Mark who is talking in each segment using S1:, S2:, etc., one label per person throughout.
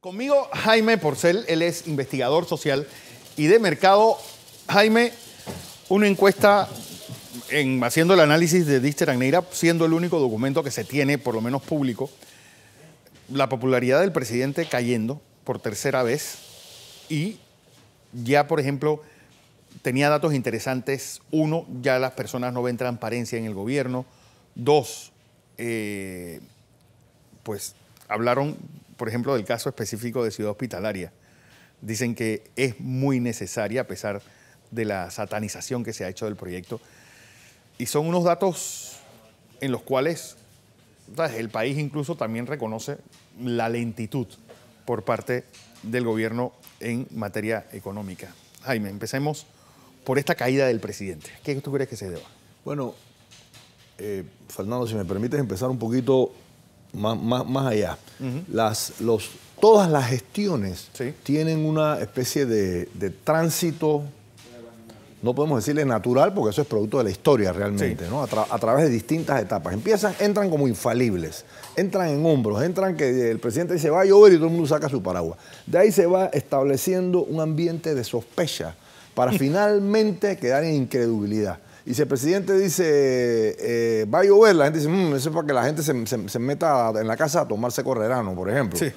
S1: Conmigo Jaime Porcel, él es investigador social y de mercado. Jaime, una encuesta haciendo el análisis de Dister and Neira, siendo el único documento que se tiene, por lo menos público, la popularidad del presidente cayendo por tercera vez y ya, por ejemplo, tenía datos interesantes. Uno, ya las personas no ven transparencia en el gobierno. Dos, pues hablaron, por ejemplo, del caso específico de Ciudad Hospitalaria. Dicen que es muy necesaria a pesar de la satanización que se ha hecho del proyecto. Y son unos datos en los cuales, ¿sabes?, el país incluso también reconoce la lentitud por parte del gobierno en materia económica. Jaime, empecemos por esta caída del presidente. ¿Qué tú crees que se deba?
S2: Bueno, Fernando, si me permites empezar un poquito más allá. Todas las gestiones tienen una especie de tránsito, no podemos decirle natural, porque eso es producto de la historia realmente, ¿no? A través de distintas etapas. Entran como infalibles, entran en hombros, entran que el presidente dice va a llover y todo el mundo saca su paraguas. De ahí se va estableciendo un ambiente de sospecha para finalmente quedar en incredulidad. Y si el presidente dice va a llover, la gente dice eso es para que la gente se meta en la casa a tomarse correrano, por ejemplo. Sí.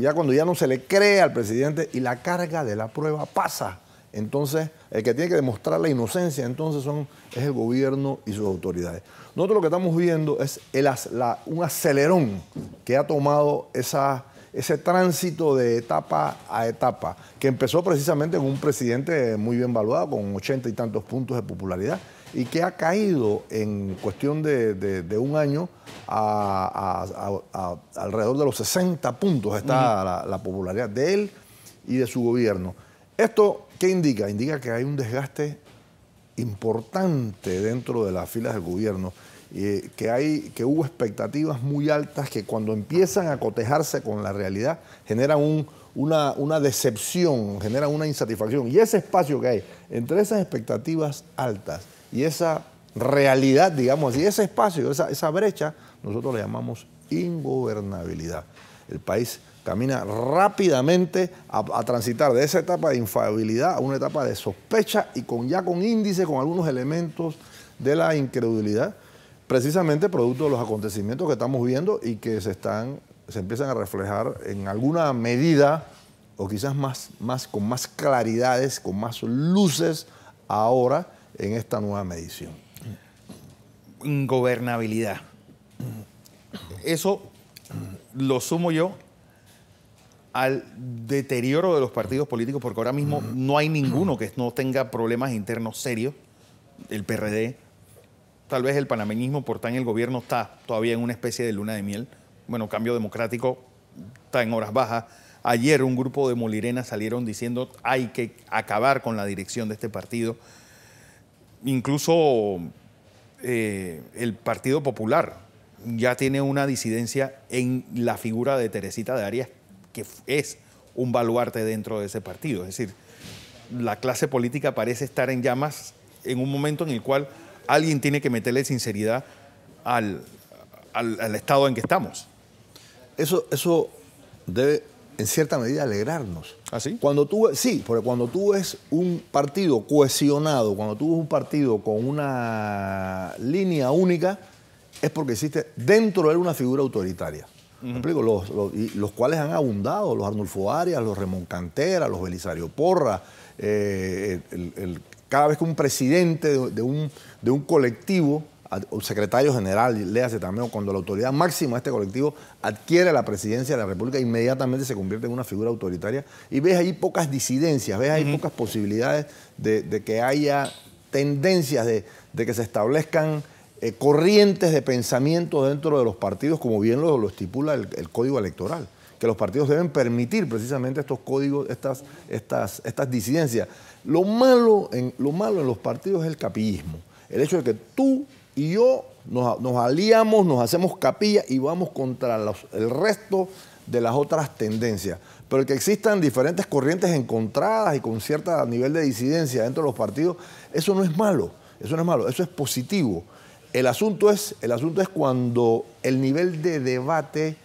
S2: Ya cuando ya no se le cree al presidente y la carga de la prueba pasa, entonces el que tiene que demostrar la inocencia entonces es el gobierno y sus autoridades. Nosotros lo que estamos viendo es un acelerón que ha tomado ese tránsito de etapa a etapa, que empezó precisamente con un presidente muy bien valuado, con 80 y tantos puntos de popularidad, y que ha caído en cuestión de un año a alrededor de los 60 puntos está la popularidad de él y de su gobierno. ¿Esto qué indica? Indica que hay un desgaste importante dentro de las filas del gobierno, que hubo expectativas muy altas que cuando empiezan a cotejarse con la realidad generan una decepción, generan una insatisfacción. Y ese espacio que hay entre esas expectativas altas y esa realidad, digamos así, ese espacio, esa brecha, nosotros le llamamos ingobernabilidad. El país camina rápidamente a transitar de esa etapa de infalibilidad a una etapa de sospecha y ya con índice, con algunos elementos de la incredulidad, precisamente producto de los acontecimientos que estamos viendo y que se empiezan a reflejar en alguna medida, o quizás con más claridades, con más luces ahora en esta nueva medición.
S1: Ingobernabilidad. Eso lo sumo yo al deterioro de los partidos políticos, porque ahora mismo no hay ninguno que no tenga problemas internos serios. El PRD, tal vez el panameñismo por estar en el gobierno está todavía en una especie de luna de miel. Bueno, Cambio Democrático está en horas bajas. Ayer un grupo de molirenas salieron diciendo hay que acabar con la dirección de este partido. Incluso el Partido Popular ya tiene una disidencia en la figura de Teresita de Arias, que es un baluarte dentro de ese partido. Es decir, la clase política parece estar en llamas en un momento en el cual alguien tiene que meterle sinceridad al estado en que estamos.
S2: Eso debe, en cierta medida, alegrarnos.
S1: ¿Ah, sí?
S2: Sí, porque cuando tú ves un partido cohesionado, cuando tú ves un partido con una línea única, es porque existe dentro de él una figura autoritaria. ¿Me explico? Los cuales han abundado, los Arnulfo Arias, los Ramón Cantera, los Belisario Porras, cada vez que un presidente de un colectivo, o secretario general, léase también, cuando la autoridad máxima de este colectivo adquiere la presidencia de la República, inmediatamente se convierte en una figura autoritaria. Y ves ahí pocas disidencias, ves ahí pocas posibilidades de que haya tendencias, de que se establezcan corrientes de pensamiento dentro de los partidos, como bien lo estipula el Código Electoral, que los partidos deben permitir precisamente estos códigos, estas disidencias. Lo malo en los partidos es el capillismo, el hecho de que tú y yo nos aliamos, nos hacemos capilla y vamos contra el resto de las otras tendencias. Pero el que existan diferentes corrientes encontradas y con cierto nivel de disidencia dentro de los partidos, eso no es malo, eso es positivo. El asunto es cuando el nivel de debate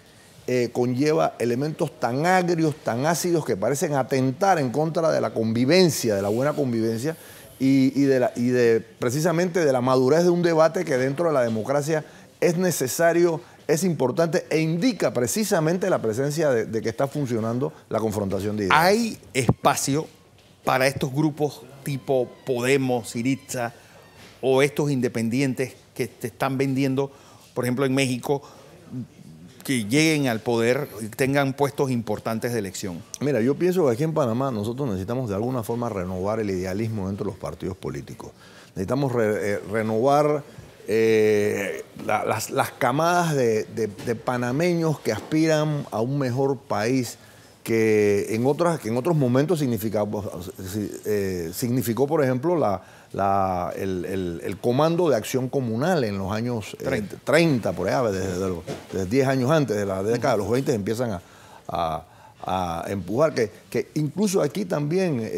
S2: conlleva elementos tan agrios, tan ácidos, que parecen atentar en contra de la convivencia, de la buena convivencia precisamente de la madurez de un debate que dentro de la democracia es necesario, es importante e indica precisamente la presencia de que está funcionando la confrontación de ideas.
S1: ¿Hay espacio para estos grupos tipo Podemos, Syriza o estos independientes que te están vendiendo, por ejemplo en México, que lleguen al poder y tengan puestos importantes de elección?
S2: Mira, yo pienso que aquí en Panamá nosotros necesitamos de alguna forma renovar el idealismo dentro de los partidos políticos. Necesitamos renovar las camadas de panameños que aspiran a un mejor país que en otros momentos significó, por ejemplo, el Comando de Acción Comunal en los años 30 por allá, desde 10 años antes de la década de los 20 empiezan a empujar, que incluso aquí también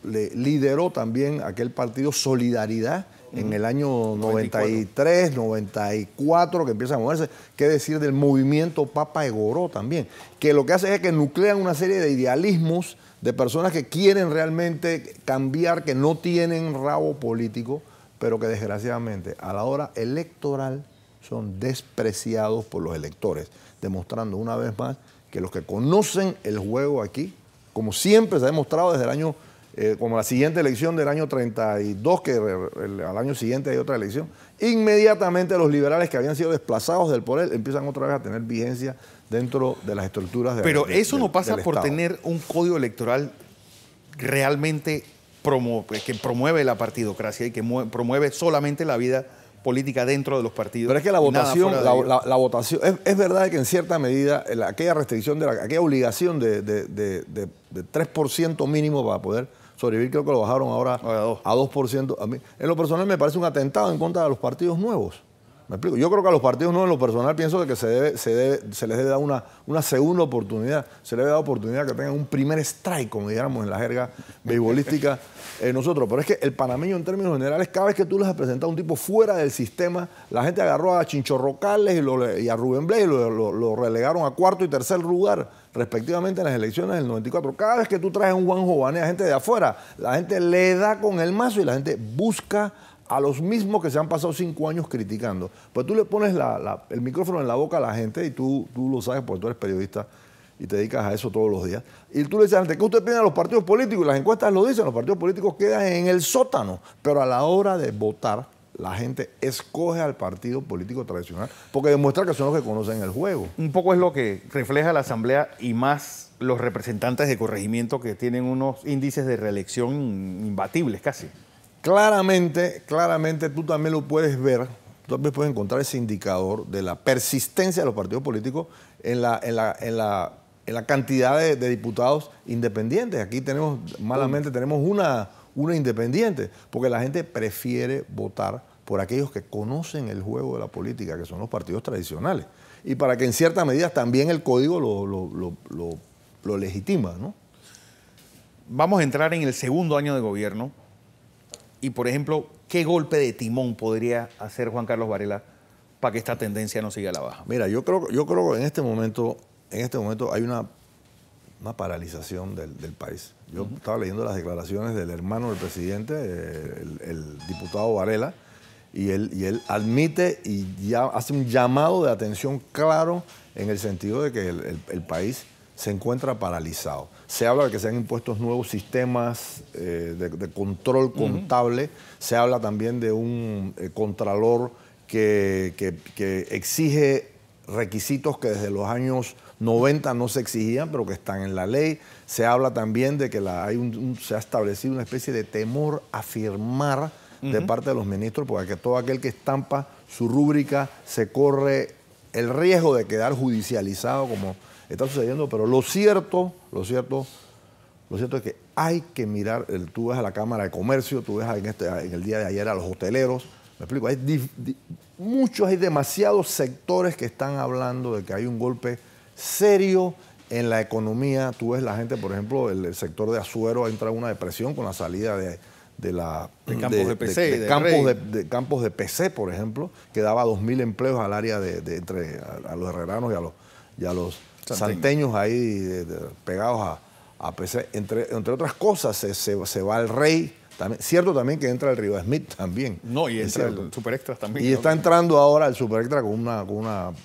S2: lideró también aquel partido Solidaridad en el año 93, 94, que empieza a moverse. ¿Qué decir del movimiento Papa Egoró también? Que lo que hace es que nuclean una serie de idealismos de personas que quieren realmente cambiar, que no tienen rabo político, pero que desgraciadamente a la hora electoral son despreciados por los electores, demostrando una vez más que los que conocen el juego aquí, como siempre se ha demostrado desde el año, como la siguiente elección del año 32, que al año siguiente hay otra elección, inmediatamente los liberales que habían sido desplazados del poder empiezan otra vez a tener vigencia dentro de las estructuras de
S1: Pero eso no pasa
S2: del
S1: por
S2: Estado.
S1: tener un código electoral realmente que promueve la partidocracia y que promueve solamente la vida política dentro de los partidos.
S2: Pero es que la votación, la votación, es verdad que en cierta medida aquella restricción, aquella obligación de 3% mínimo para poder sobrevivir, creo que lo bajaron ahora a 2%. A mí, en lo personal me parece un atentado en contra de los partidos nuevos. ¿Me explico? Yo creo que a los partidos nuevos, en lo personal, pienso de que se les debe dar una segunda oportunidad. Se les debe dar oportunidad que tengan un primer strike, como dijéramos en la jerga beisbolística nosotros. Pero es que el panameño, en términos generales, cada vez que tú les has presentado a un tipo fuera del sistema, la gente agarró a Chinchorrocales y a Rubén Blades y lo relegaron a cuarto y tercer lugar, respectivamente, en las elecciones del 94. Cada vez que tú traes un Juan Jované a gente de afuera, la gente le da con el mazo y la gente busca a los mismos que se han pasado 5 años criticando. Pues tú le pones el micrófono en la boca a la gente, y tú lo sabes porque tú eres periodista y te dedicas a eso todos los días, y tú le dices a la gente, ¿qué usted piensa de los partidos políticos? Y las encuestas lo dicen, los partidos políticos quedan en el sótano, pero a la hora de votar, la gente escoge al partido político tradicional porque demuestra que son los que conocen el juego.
S1: Un poco es lo que refleja la Asamblea y más los representantes de corregimiento, que tienen unos índices de reelección imbatibles casi.
S2: Claramente tú también lo puedes ver, tú también puedes encontrar ese indicador de la persistencia de los partidos políticos en la cantidad de diputados independientes. Aquí malamente tenemos una independiente, porque la gente prefiere votar por aquellos que conocen el juego de la política, que son los partidos tradicionales. Y para que en cierta medida también el código lo legitima, ¿no?
S1: Vamos a entrar en el segundo año de gobierno. Y, por ejemplo, ¿qué golpe de timón podría hacer Juan Carlos Varela para que esta tendencia no siga a la baja?
S2: Mira, yo creo que en este momento hay una paralización del país. Yo estaba leyendo las declaraciones del hermano del presidente, el diputado Varela, y él admite y ya hace un llamado de atención claro en el sentido de que el país se encuentra paralizado. Se habla de que se han impuesto nuevos sistemas de control contable. Se habla también de un contralor que exige requisitos que desde los años 90 no se exigían, pero que están en la ley. Se habla también de que se ha establecido una especie de temor a firmar de parte de los ministros, porque todo aquel que estampa su rúbrica se corre el riesgo de quedar judicializado, como está sucediendo. Pero lo cierto es que hay que mirar. Tú ves a la Cámara de Comercio, tú ves en el día de ayer a los hoteleros. Me explico, hay demasiados sectores que están hablando de que hay un golpe serio en la economía. Tú ves la gente, por ejemplo, el sector de Azuero ha entrado en una depresión con la salida de campos de PC, por ejemplo, que daba 2.000 empleos al área entre a los herreranos y a los santeños ahí pegados a PC. Entre otras cosas, se va el Rey. También, cierto también que entra el Río Smith también.
S1: No, y entra el Super Extras también.
S2: Y está entrando ahora el Super Extra con un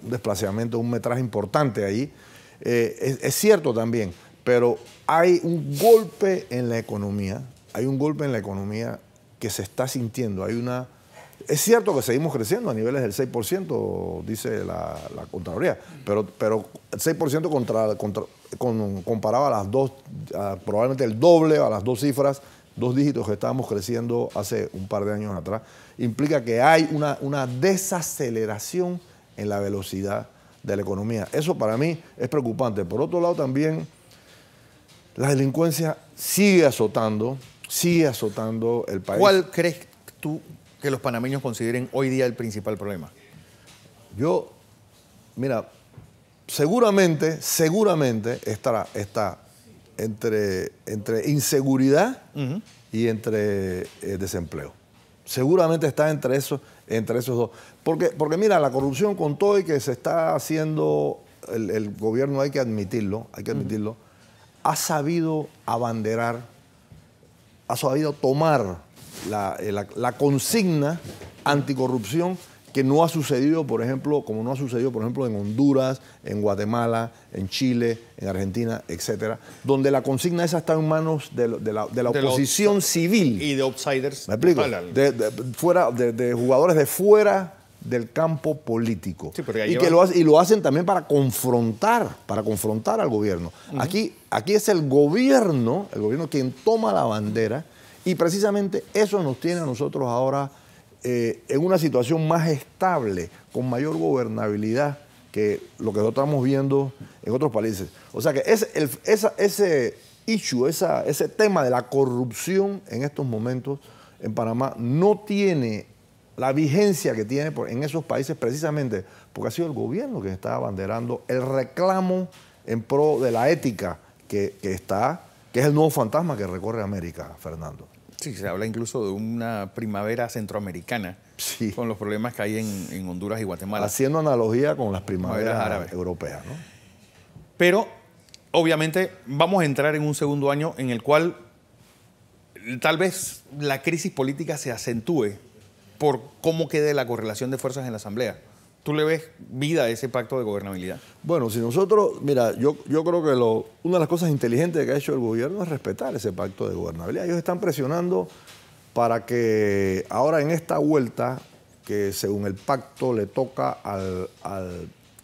S2: desplazamiento, un metraje importante ahí. Es cierto también, pero hay un golpe en la economía. Hay un golpe en la economía que se está sintiendo. Es cierto que seguimos creciendo a niveles del 6%, dice la Contraloría, pero el 6% comparado a las dos, probablemente el doble, a las dos cifras, dos dígitos que estábamos creciendo hace un par de años atrás, implica que hay una desaceleración en la velocidad de la economía. Eso para mí es preocupante. Por otro lado también, la delincuencia sigue azotando el país.
S1: ¿Cuál crees tú que los panameños consideren hoy día el principal problema?
S2: Mira, seguramente está entre inseguridad y entre desempleo. Seguramente está entre esos dos. Porque mira, la corrupción con todo y que se está haciendo, el gobierno hay que admitirlo, ha sabido abanderar, ha sabido tomar la consigna anticorrupción que no ha sucedido, por ejemplo, como no ha sucedido, por ejemplo, en Honduras, en Guatemala, en Chile, en Argentina, etcétera, donde la consigna esa está en manos de la oposición civil.
S1: Y de outsiders.
S2: ¿Me explico? De jugadores de fuera del campo político. Sí, y lo hacen también para confrontar al gobierno. Aquí es el gobierno quien toma la bandera, y precisamente eso nos tiene a nosotros ahora en una situación más estable, con mayor gobernabilidad que lo que nosotros estamos viendo en otros países. O sea que ese tema de la corrupción en estos momentos en Panamá no tiene la vigencia que tiene en esos países, precisamente porque ha sido el gobierno que está abanderando el reclamo en pro de la ética que es el nuevo fantasma que recorre América, Fernando.
S1: Sí, se habla incluso de una primavera centroamericana, sí, con los problemas que hay en Honduras y Guatemala.
S2: Haciendo analogía con las primaveras árabes europeas, ¿no?
S1: Pero, obviamente, vamos a entrar en un segundo año en el cual tal vez la crisis política se acentúe por cómo quede la correlación de fuerzas en la Asamblea. ¿Tú le ves vida a ese pacto de gobernabilidad?
S2: Bueno, si nosotros, mira, yo creo que una de las cosas inteligentes que ha hecho el gobierno es respetar ese pacto de gobernabilidad. Ellos están presionando para que ahora en esta vuelta, que según el pacto le toca al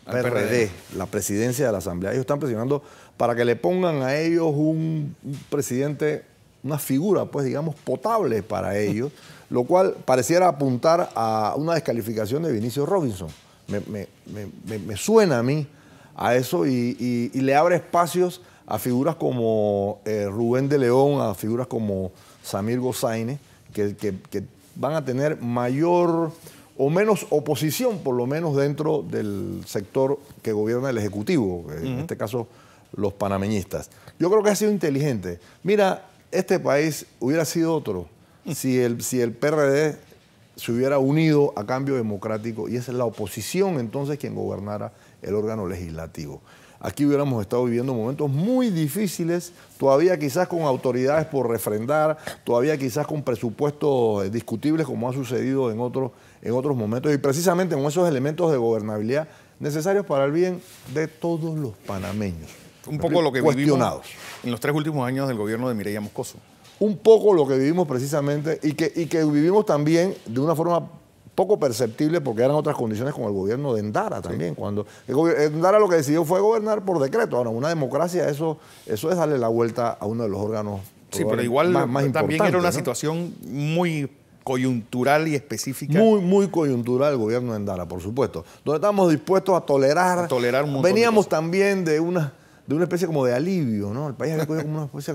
S2: PRD, la presidencia de la Asamblea, ellos están presionando para que le pongan a ellos un presidente, una figura, pues digamos, potable para ellos, lo cual pareciera apuntar a una descalificación de Vinicio Robinson. Me suena a mí a eso y le abre espacios a figuras como Rubén de León, a figuras como Samir Gossaine, que van a tener mayor o menos oposición, por lo menos dentro del sector que gobierna el Ejecutivo, en este caso los panameñistas. Yo creo que ha sido inteligente. Mira, este país hubiera sido otro si el PRD se hubiera unido a Cambio Democrático y esa es la oposición entonces quien gobernara el órgano legislativo. Aquí hubiéramos estado viviendo momentos muy difíciles, todavía quizás con autoridades por refrendar, todavía quizás con presupuestos discutibles como ha sucedido en otros momentos y precisamente con esos elementos de gobernabilidad necesarios para el bien de todos los panameños.
S1: Un poco lo que vivimos en los 3 últimos años del gobierno de Mireya Moscoso.
S2: Un poco lo que vivimos precisamente y que vivimos también de una forma poco perceptible porque eran otras condiciones con el gobierno de Endara también. Sí. Cuando Endara lo que decidió fue gobernar por decreto. Ahora, una democracia, eso es darle la vuelta a uno de los órganos
S1: sí, pero igual más también era una situación muy coyuntural y específica.
S2: Muy coyuntural el gobierno de Endara, por supuesto. Donde estábamos dispuestos a tolerar un montón veníamos también de una especie como de alivio, ¿no? El país había cogido como una especie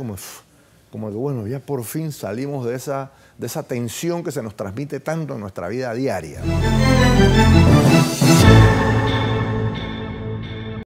S2: como que, bueno, ya por fin salimos de esa tensión que se nos transmite tanto en nuestra vida diaria.